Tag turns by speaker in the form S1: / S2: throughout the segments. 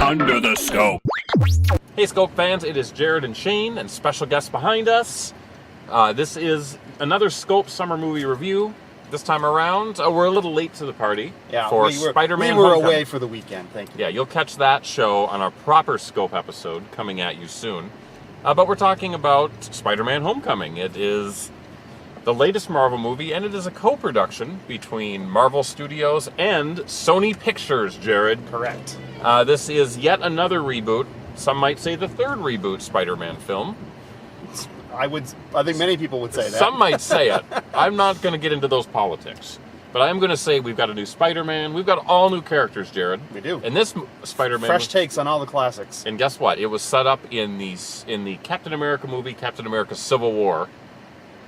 S1: Under the Scope.
S2: Hey Scope fans, it is Jared and Shane and special guests behind us. This is another Scope summer movie review. This time around, we're a little late to the party for Spider-Man
S3: We were
S2: Homecoming.
S3: away for the weekend, thank you.
S2: Yeah, you'll catch that show on a proper Scope episode coming at you soon. But we're talking about Spider-Man Homecoming. It is the latest Marvel movie, and it is a co-production between Marvel Studios and Sony Pictures, Jared.
S3: Correct.
S2: This is yet another reboot. Some might say the third reboot Spider-Man film.
S3: I think many people would say that.
S2: Some might say it. I'm not going to get into those politics. But I am going to say we've got a new Spider-Man. We've got all new characters, Jared.
S3: We do.
S2: And this Spider-Man...
S3: Fresh takes on all the classics.
S2: And guess what? It was set up in the Captain America movie, Captain America Civil War.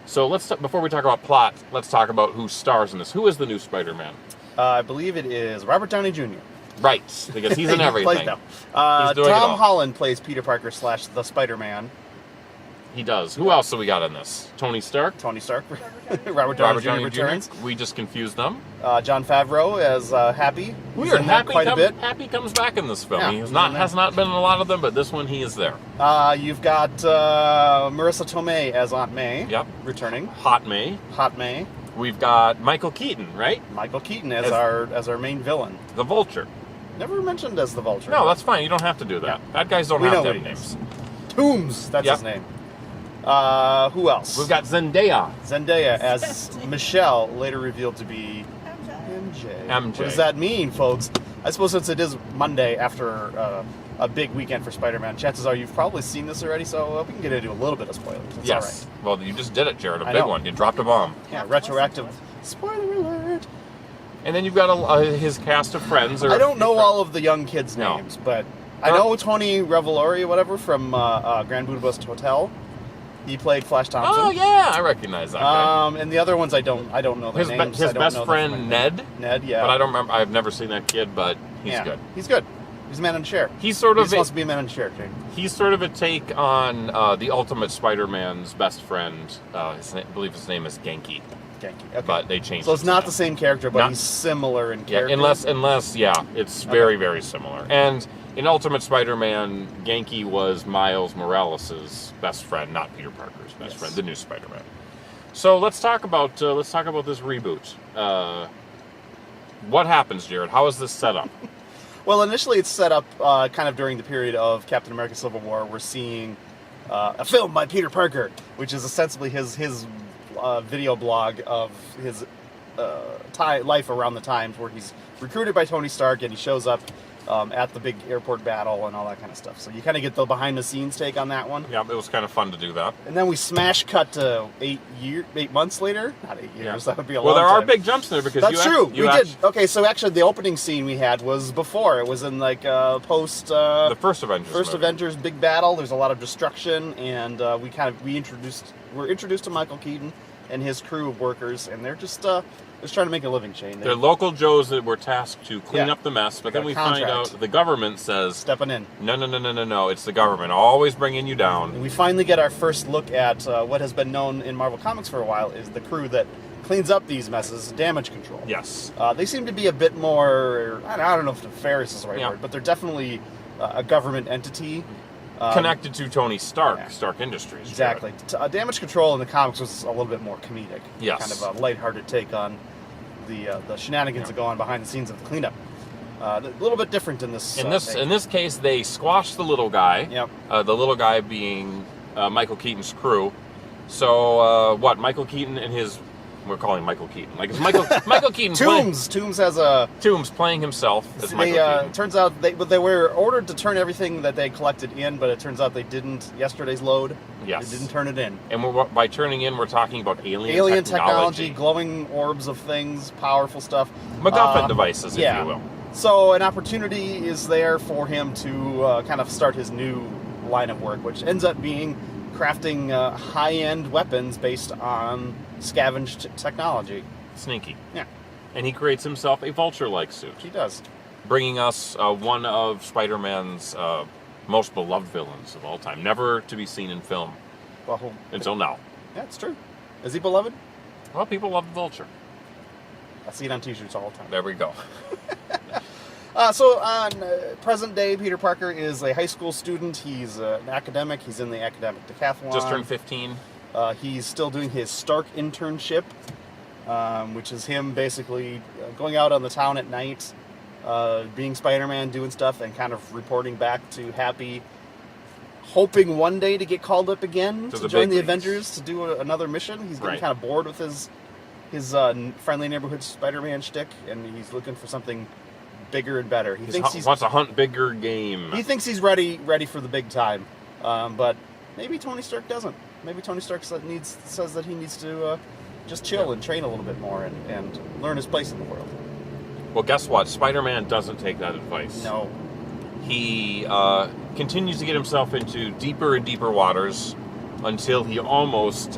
S2: So before we talk about plot, let's talk about who stars in this. Who is the new Spider-Man?
S3: I believe it is Robert Downey Jr.
S2: Right, because he's in everything. He's doing
S3: Tom Holland plays Peter Parker / the Spider-Man.
S2: He does. Who else do we got in this? Tony Stark?
S3: Tony Stark. Robert Downey Jr. returns.
S2: We just confused them.
S3: Jon Favreau as Happy.
S2: We are happy
S3: quite a bit.
S2: Happy comes back in this film.
S3: Yeah,
S2: He has not been in a lot of them, but this one he is there.
S3: You've got Marissa Tomei as Aunt May.
S2: Yep.
S3: Returning.
S2: Hot May.
S3: Hot May.
S2: We've got Michael Keaton, right?
S3: Michael Keaton as our main villain.
S2: The Vulture.
S3: Never mentioned as the Vulture.
S2: No, that's fine. You don't have to do that.
S3: Yeah.
S2: Bad guys don't
S3: We
S2: have
S3: know
S2: to
S3: what
S2: have
S3: he
S2: names.
S3: Tombs, that's
S2: Yep.
S3: his name. Who else?
S2: We've got Zendaya.
S3: Zendaya as Michelle, later revealed to be MJ. What does that mean, folks? I suppose since it is Monday after a big weekend for Spider-Man, chances are you've probably seen this already, so we can get into a little bit of spoilers. It's
S2: Yes.
S3: all
S2: Well, you just did it, Jared. A
S3: I
S2: big
S3: know.
S2: one. You dropped a bomb.
S3: right. Yeah, retroactive spoiler alert.
S2: And then you've got his cast of friends.
S3: I don't know all of the young kids'
S2: No.
S3: names, but I know Tony Revolori, whatever, from Grand Budapest Hotel. He played Flash Thompson.
S2: Oh yeah, I recognize that guy.
S3: And the other ones I don't know their names.
S2: His
S3: I don't
S2: best
S3: know
S2: friend Ned.
S3: Ned, yeah.
S2: But I don't remember. I've never seen that kid, but he's good.
S3: He's good. He's a man in a chair.
S2: He's sort of
S3: supposed to be a man in a chair, Jane.
S2: He's sort of a take on the Ultimate Spider-Man's best friend. I believe his name is Genki.
S3: Genki. Okay.
S2: But they changed.
S3: So it's
S2: it
S3: not
S2: to
S3: the
S2: that.
S3: same character, but
S2: Not-
S3: he's similar in
S2: Yeah,
S3: character.
S2: unless it's very, very similar. And in Ultimate Spider-Man, Genki was Miles Morales' best friend, not Peter Parker's best friend, the new Spider-Man. So let's talk about this reboot. What happens, Jared? How is this set up?
S3: Well, initially it's set up kind of during the period of Captain America Civil War. We're seeing a film by Peter Parker, which is ostensibly his video blog of his life around the times where he's recruited by Tony Stark and he shows up at the big airport battle and all that kind of stuff. So you kind of get the behind-the-scenes take on that one.
S2: Yeah, it was kind of fun to do that.
S3: And then we smash cut to 8 months later. Not 8 years.
S2: Yeah.
S3: That would be a
S2: Well,
S3: long
S2: there
S3: time.
S2: are big jumps there because
S3: That's true. We
S2: did.
S3: did. Okay, so actually the opening scene we had was before. It was in like post
S2: The first Avengers.
S3: first
S2: movie.
S3: Avengers big battle. There's a lot of destruction, and we're introduced to Michael Keaton and his crew of workers, and they're just trying to make a living, Shane.
S2: They're local Joes that were tasked to clean
S3: Yeah.
S2: up the mess, but
S3: They
S2: then
S3: got
S2: we
S3: a
S2: find
S3: contract.
S2: out the government says,
S3: stepping in.
S2: no, it's the government always bringing you down.
S3: And we finally get our first look at what has been known in Marvel Comics for a while is the crew that cleans up these messes, damage control.
S2: Yes.
S3: They seem to be a bit more, I don't know if nefarious is the right
S2: Yeah.
S3: word, but they're definitely a government entity.
S2: Connected to Tony Stark,
S3: yeah.
S2: Stark Industries.
S3: Exactly. Damage control in the comics was a little bit more comedic.
S2: Yes.
S3: Kind of a lighthearted take on the shenanigans that go on behind the scenes of the cleanup. A little bit different in this.
S2: In this case, they squashed the little guy.
S3: Yep.
S2: The little guy being Michael Keaton's crew. So Michael Keaton and his. We're calling Michael Keaton. Like it's Michael Keaton.
S3: Toombs has a.
S2: Toombs playing himself as Michael Keaton.
S3: Turns out they were ordered to turn everything that they collected in, but it turns out they didn't. Yesterday's load.
S2: Yes.
S3: They didn't turn it in.
S2: And by turning in, we're talking about
S3: Alien technology, glowing orbs of things, powerful stuff.
S2: MacGuffin devices, if
S3: yeah.
S2: you will.
S3: So an opportunity is there for him to kind of start his new line of work, which ends up being crafting high-end weapons based on scavenged technology.
S2: Sneaky.
S3: Yeah,
S2: And he creates himself a vulture-like suit,
S3: he does.
S2: bringing us one of Spider-Man's most beloved villains of all time, never to be seen in film
S3: Well,
S2: until now.
S3: yeah, it's true. Is he beloved?
S2: Well, people love the Vulture.
S3: I see it on T-shirts all the time.
S2: There we go.
S3: So on present day, Peter Parker is a high school student. He's an academic. He's in the academic decathlon.
S2: Just turned 15.
S3: He's still doing his Stark internship, which is him basically going out on the town at night, being Spider-Man, doing stuff, and kind of reporting back to Happy, hoping one day to get called up again to join the Avengers to do another mission. He's getting kind of bored with his friendly neighborhood Spider-Man shtick, and he's looking for something bigger and better. He
S2: wants to hunt bigger game.
S3: He thinks he's ready for the big time, but maybe Tony Stark doesn't. Maybe Tony Stark says that he needs to just chill and train a little bit more and learn his place in the world.
S2: Well, guess what? Spider-Man doesn't take that advice.
S3: No.
S2: He continues to get himself into deeper and deeper waters until he almost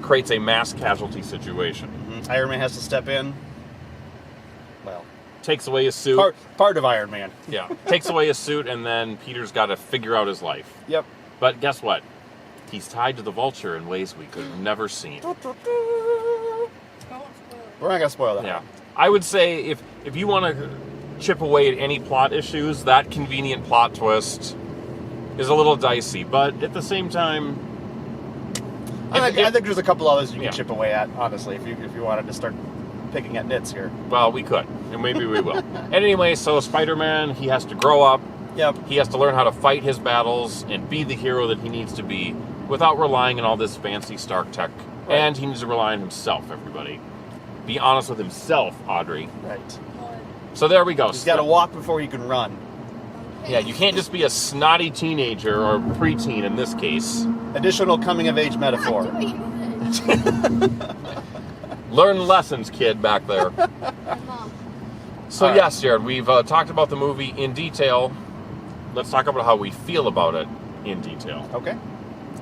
S2: creates a mass casualty situation.
S3: Mm-hmm. Iron Man has to step in. Well,
S2: takes away his suit.
S3: Part of Iron Man.
S2: Yeah. Takes away his suit, and then Peter's got to figure out his life.
S3: Yep.
S2: But guess what? He's tied to the Vulture in ways we could have never seen.
S3: We're not going to spoil that.
S2: Yeah. I would say if you want to chip away at any plot issues, that convenient plot twist is a little dicey. But at the same time...
S3: I think there's a couple others you can chip away at, honestly, if you wanted to start picking at nits here.
S2: Well, we could, and maybe we will. And anyway, so Spider-Man, he has to grow up.
S3: Yep.
S2: He has to learn how to fight his battles and be the hero that he needs to be without relying on all this fancy Stark tech. Right. And he needs to rely on himself, everybody. Be honest with himself, Audrey.
S3: Right.
S2: So there we go.
S3: He's got to walk before he can run.
S2: Yeah, you can't just be a snotty teenager, or preteen in this case.
S3: Additional coming-of-age metaphor.
S2: Learn lessons, kid, back there. So yes, Jared, we've talked about the movie in detail. Let's talk about how we feel about it in detail.
S3: Okay.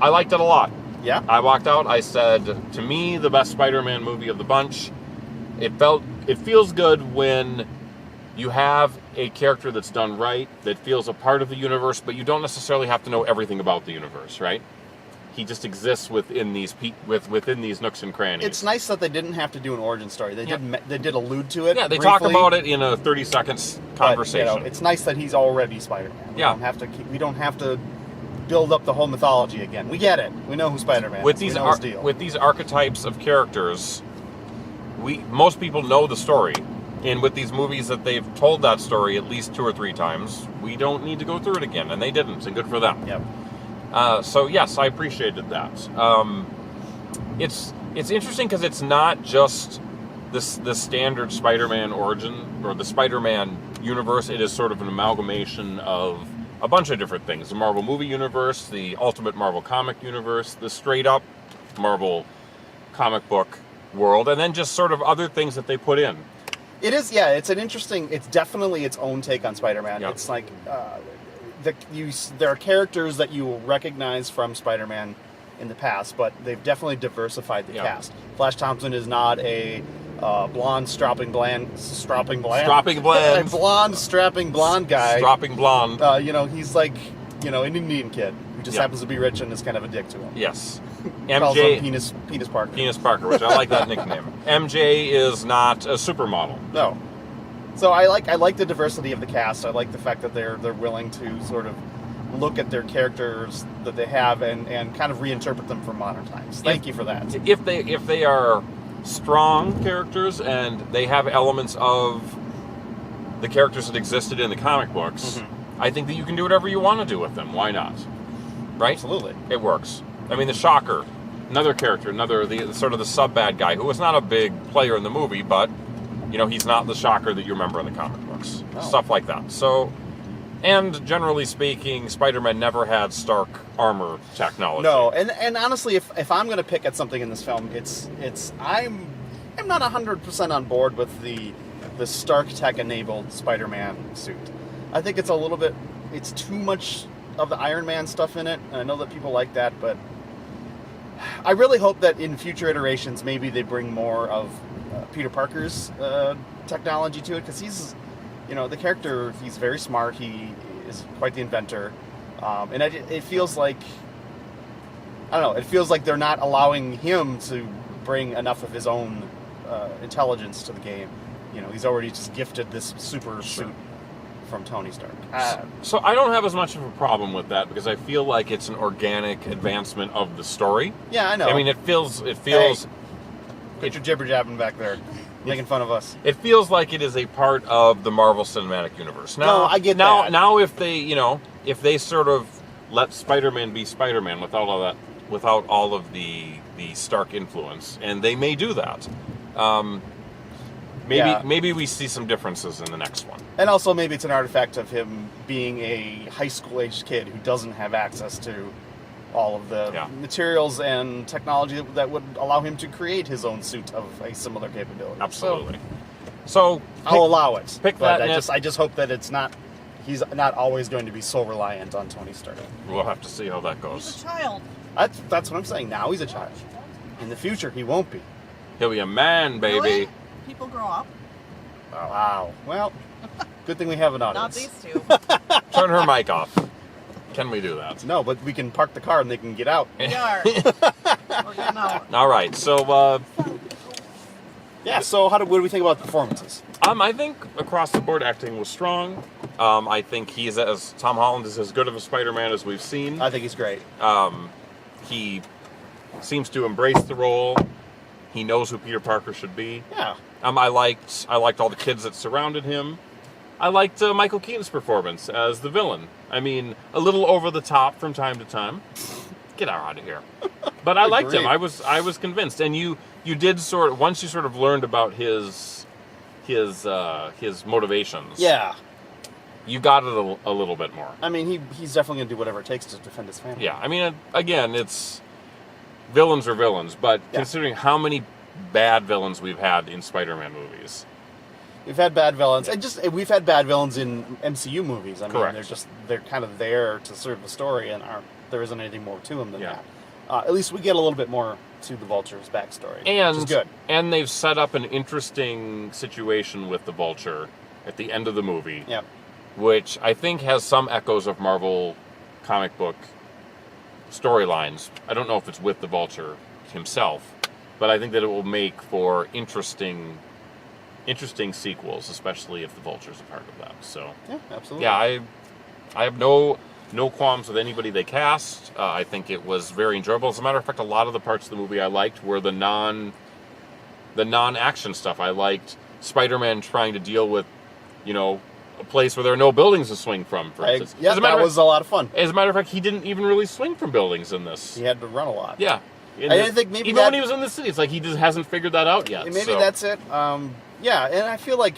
S2: I liked it a lot.
S3: Yeah?
S2: I walked out, I said, to me, the best Spider-Man movie of the bunch. It feels good when you have a character that's done right, that feels a part of the universe, but you don't necessarily have to know everything about the universe, right? He just exists within these nooks and crannies.
S3: It's nice that they didn't have to do an origin story. They did allude to it.
S2: Yeah, they
S3: briefly,
S2: talk about it in a 30 seconds conversation.
S3: But, it's nice that he's already Spider-Man. We don't have to build up the whole mythology again. We get it. We know who Spider-Man is.
S2: With these archetypes of characters, most people know the story. And with these movies that they've told that story at least 2 or 3 times, we don't need to go through it again, and they didn't, and good for them.
S3: Yep.
S2: So yes, I appreciated that. It's interesting because it's not just the standard Spider-Man origin or the Spider-Man universe. It is sort of an amalgamation of a bunch of different things: the Marvel movie universe, the Ultimate Marvel comic universe, the straight up Marvel comic book world, and then just sort of other things that they put in.
S3: It is, yeah. It's definitely its own take on Spider-Man. Yep. It's like there are characters that you will recognize from Spider-Man in the past, but they've definitely diversified the cast. Flash Thompson is not a blonde, strapping blonde guy.
S2: Strapping blonde.
S3: He's like, an Indian kid who just happens to be rich and is kind of a dick to him.
S2: Yes.
S3: Calls him Penis Parker.
S2: Penis Parker, which I like that nickname. MJ is not a supermodel.
S3: No. So I like the diversity of the cast. I like the fact that they're willing to sort of look at their characters that they have and kind of reinterpret them for modern times. Thank you for that.
S2: If they are strong characters and they have elements of the characters that existed in the comic books, I think that you can do whatever you want to do with them. Why not? Right?
S3: Absolutely.
S2: It works. I mean, the Shocker, another character, the sort of the sub-bad guy, who was not a big player in the movie, but, he's not the Shocker that you remember in the comic books.
S3: No.
S2: Stuff like that. So, and generally speaking, Spider-Man never had Stark armor technology.
S3: No, and honestly, if I'm going to pick at something in this film, I'm not 100% on board with the Stark tech-enabled Spider-Man suit. I think it's too much of the Iron Man stuff in it, and I know that people like that, but I really hope that in future iterations, maybe they bring more of Peter Parker's technology to it, because he's, the character, he's very smart, he is quite the inventor, and it feels like, I don't know, it feels like they're not allowing him to bring enough of his own intelligence to the game. he's already just gifted this super suit from Tony Stark.
S2: So I don't have as much of a problem with that because I feel like it's an organic advancement of the story.
S3: Yeah, I know.
S2: I mean, it feels.
S3: Hey, quit your jibber jabbing back there, making fun of us.
S2: It feels like it is a part of the Marvel Cinematic Universe. Now,
S3: No, I get that.
S2: Now, if they sort of let Spider-Man be Spider-Man without all of the Stark influence, and they may do that. Maybe we see some differences in the next one.
S3: And also maybe it's an artifact of him being a high school-aged kid who doesn't have access to all of the materials and technology that would allow him to create his own suit of a similar capability.
S2: Absolutely. So
S3: I'll allow it.
S2: Pick
S3: but
S2: that.
S3: I just hope that he's not always going to be so reliant on Tony Stark.
S2: We'll have to see how that goes.
S1: He's a child.
S3: That's what I'm saying. Now he's a child. In the future, he won't be.
S2: He'll be a man, baby.
S1: Really? People grow up.
S3: Oh, wow. Well, good thing we have an
S1: Not
S3: audience.
S1: these two.
S2: Turn her mic off. Can we do that?
S3: No, but we can park the car and they can get out.
S1: We are. We're getting out.
S2: All right. So,
S3: Yeah, so what do we think about the performances?
S2: I think across the board acting was strong. I think Tom Holland is as good of a Spider-Man as we've seen.
S3: I think he's great.
S2: He seems to embrace the role. He knows who Peter Parker should be.
S3: Yeah.
S2: I liked all the kids that surrounded him. I liked Michael Keaton's performance as the villain. I mean, a little over the top from time to time. Get out of here. But I liked him. I was convinced. And you did once you sort of learned about his motivations.
S3: Yeah.
S2: You got it a little bit more.
S3: I mean, he's definitely going to do whatever it takes to defend his family.
S2: Yeah. I mean, again, it's villains are villains, but considering how many bad villains we've had in Spider-Man movies.
S3: We've had bad villains, and we've had bad villains in MCU movies. I mean,
S2: Correct.
S3: they're kind of there to serve the story, and there isn't anything more to them than that. At least we get a little bit more to the Vulture's backstory, which is good.
S2: And they've set up an interesting situation with the Vulture at the end of the movie, which I think has some echoes of Marvel comic book storylines. I don't know if it's with the Vulture himself, but I think that it will make for interesting sequels, especially if the Vulture's a part of that. So
S3: yeah, absolutely.
S2: Yeah, I have no qualms with anybody they cast. I think it was very enjoyable. As a matter of fact, a lot of the parts of the movie I liked were the non-action stuff. I liked Spider-Man trying to deal with, a place where there are no buildings to swing from, for instance.
S3: Yeah, that was a lot of fun.
S2: As a matter of fact, he didn't even really swing from buildings in this.
S3: He had to run a lot.
S2: Yeah.
S3: I think maybe
S2: even when he was in the city, it's like he just hasn't figured that out yet.
S3: Maybe that's it. Yeah, and I feel like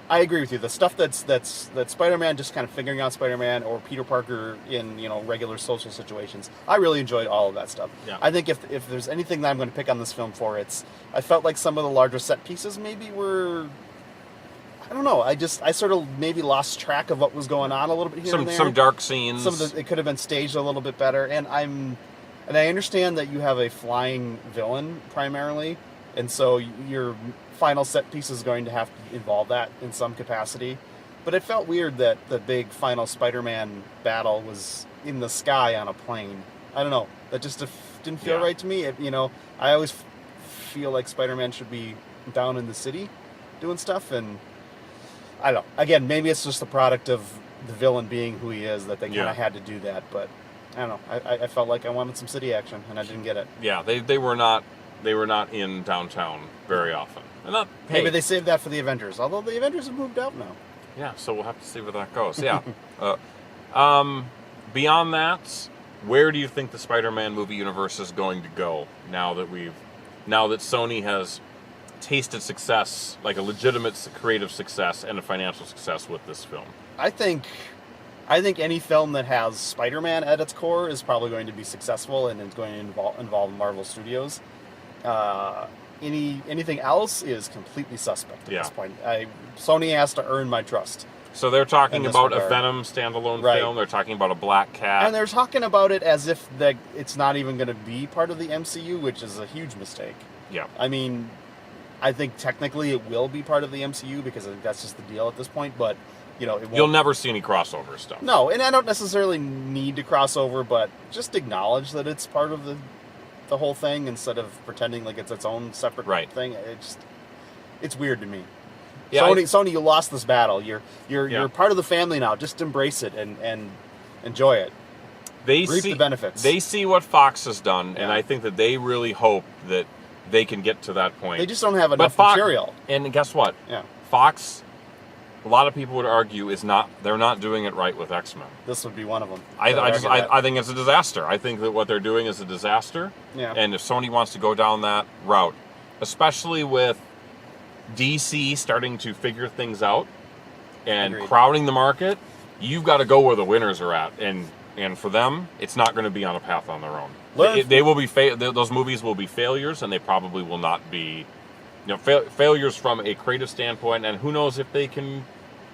S3: I agree with you. The stuff that's Spider-Man just kind of figuring out Spider-Man, or Peter Parker in regular social situations. I really enjoyed all of that stuff.
S2: Yeah.
S3: I think if there's anything that I'm going to pick on this film for, I felt like some of the larger set pieces maybe were. I don't know. I sort of maybe lost track of what was going on a little bit here and there.
S2: Some dark scenes.
S3: It could have been staged a little bit better, and I understand that you have a flying villain primarily, and so your final set piece is going to have to involve that in some capacity. But it felt weird that the big final Spider-Man battle was in the sky on a plane. I don't know. That just didn't feel right to me. I always feel like Spider-Man should be down in the city doing stuff, and I don't know. Again, maybe it's just the product of the villain being who he is that they kind of had to do that, but I don't know. I felt like I wanted some city action, and I didn't get it.
S2: Yeah, they were not in downtown very often.
S3: Maybe they saved that for the Avengers, although the Avengers have moved out now.
S2: Yeah, so we'll have to see where that goes. Yeah. Beyond that, where do you think the Spider-Man movie universe is going to go now that Sony has tasted success, like a legitimate creative success and a financial success with this film?
S3: I think any film that has Spider-Man at its core is probably going to be successful, and it's going to involve Marvel Studios. Anything else is completely suspect at this point. Sony has to earn my trust.
S2: So they're talking about a Venom standalone film. They're talking about a Black Cat.
S3: And they're talking about it as if it's not even going to be part of the MCU, which is a huge mistake.
S2: Yeah.
S3: I mean, I think technically it will be part of the MCU because I think that's just the deal at this point, but it won't.
S2: You'll never see any crossover stuff.
S3: No, and I don't necessarily need to cross over, but just acknowledge that it's part of the whole thing instead of pretending like it's its own separate thing. It's weird to me.
S2: Yeah,
S3: Sony, you lost this battle. You're part of the family now. Just embrace it and enjoy it.
S2: They
S3: reap the benefits.
S2: They see what Fox has done, and
S3: Yeah.
S2: I think that they really hope that they can get to that point.
S3: They just don't have enough
S2: Fox,
S3: material.
S2: And guess what?
S3: Yeah.
S2: Fox, a lot of people would argue, they're not doing it right with X-Men.
S3: This would be one of them.
S2: I think it's a disaster. I think that what they're doing is a disaster.
S3: Yeah.
S2: And if Sony wants to go down that route, especially with DC starting to figure things out and
S3: Agreed.
S2: crowding the market, you've got to go where the winners are at. And for them, it's not going to be on a path on their own. They will be those movies will be failures, and they probably will not be, failures from a creative standpoint. And who knows if they can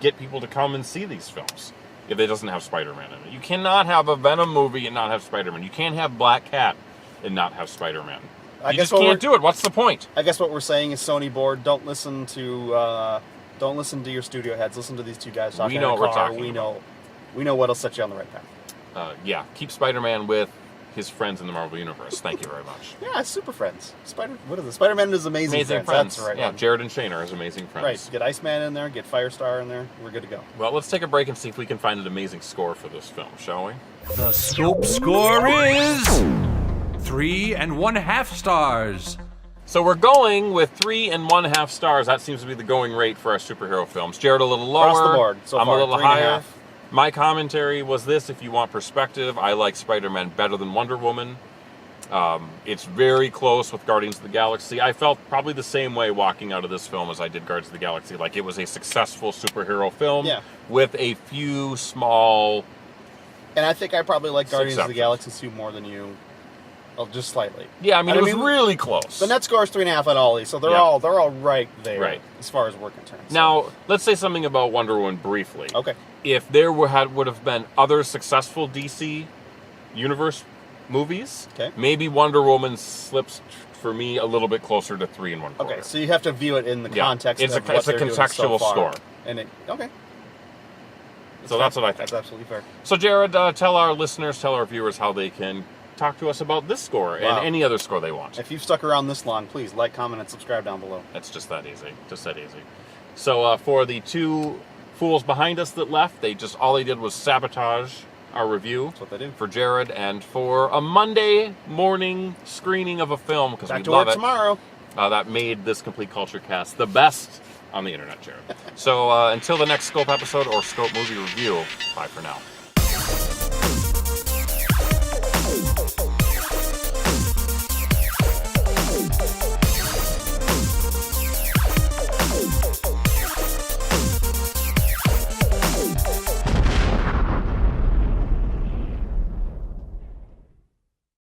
S2: get people to come and see these films if it doesn't have Spider-Man in it. You cannot have a Venom movie and not have Spider-Man. You can't have Black Cat and not have Spider-Man. You just can't do it. What's the point?
S3: I guess what we're saying is, Sony board, don't listen to your studio heads. Listen to these two guys talking.
S2: We know what we're talking
S3: about. We know what'll set you on the right path.
S2: Keep Spider-Man with his friends in the Marvel Universe. Thank you very much.
S3: Yeah, super friends. Spider-Man and his amazing friends. That's the right one.
S2: Jared and Shane are his amazing friends.
S3: Right. Get Iceman in there. Get Firestar in there. We're good to go.
S2: Well, let's take a break and see if we can find an amazing score for this film, shall we?
S4: The Scope score is 3.5 stars.
S2: So we're going with 3.5 stars. That seems to be the going rate for our superhero films. Jared a little lower.
S3: Across the board. So
S2: I'm
S3: far,
S2: a little
S3: 3.5.
S2: higher. My commentary was this: if you want perspective, I like Spider-Man better than Wonder Woman. It's very close with Guardians of the Galaxy. I felt probably the same way walking out of this film as I did Guardians of the Galaxy. Like, it was a successful superhero film with a few small.
S3: And I think I probably like Guardians of the
S2: exceptions.
S3: Galaxy 2 more than you. Well, just slightly.
S2: Yeah, it was really close.
S3: The net score is 3.5 on all these, so they're all right there.
S2: Right.
S3: As far as we're concerned. So.
S2: Now, let's say something about Wonder Woman briefly.
S3: Okay.
S2: If there would have been other successful DC Universe movies, maybe Wonder Woman slips for me a little bit closer to 3.25.
S3: Okay, so you have to view it in the context of what
S2: it's a
S3: they're doing
S2: contextual
S3: so far.
S2: score.
S3: And
S2: So that's what I think.
S3: That's absolutely fair.
S2: So Jared, tell our listeners, tell our viewers how they can talk to us about this score and any other score they want.
S3: If you've stuck around this long, please like, comment, and subscribe down below.
S2: It's just that easy. Just that easy. So for the two fools behind us that left, all they did was sabotage our review.
S3: That's what they do.
S2: For Jared, and for a Monday morning screening of a film, because we
S3: Back to
S2: love
S3: work
S2: it.
S3: tomorrow.
S2: That made this Complete Culture Cast the best on the internet, Jared. So until the next Scope episode or Scope movie review, bye for now.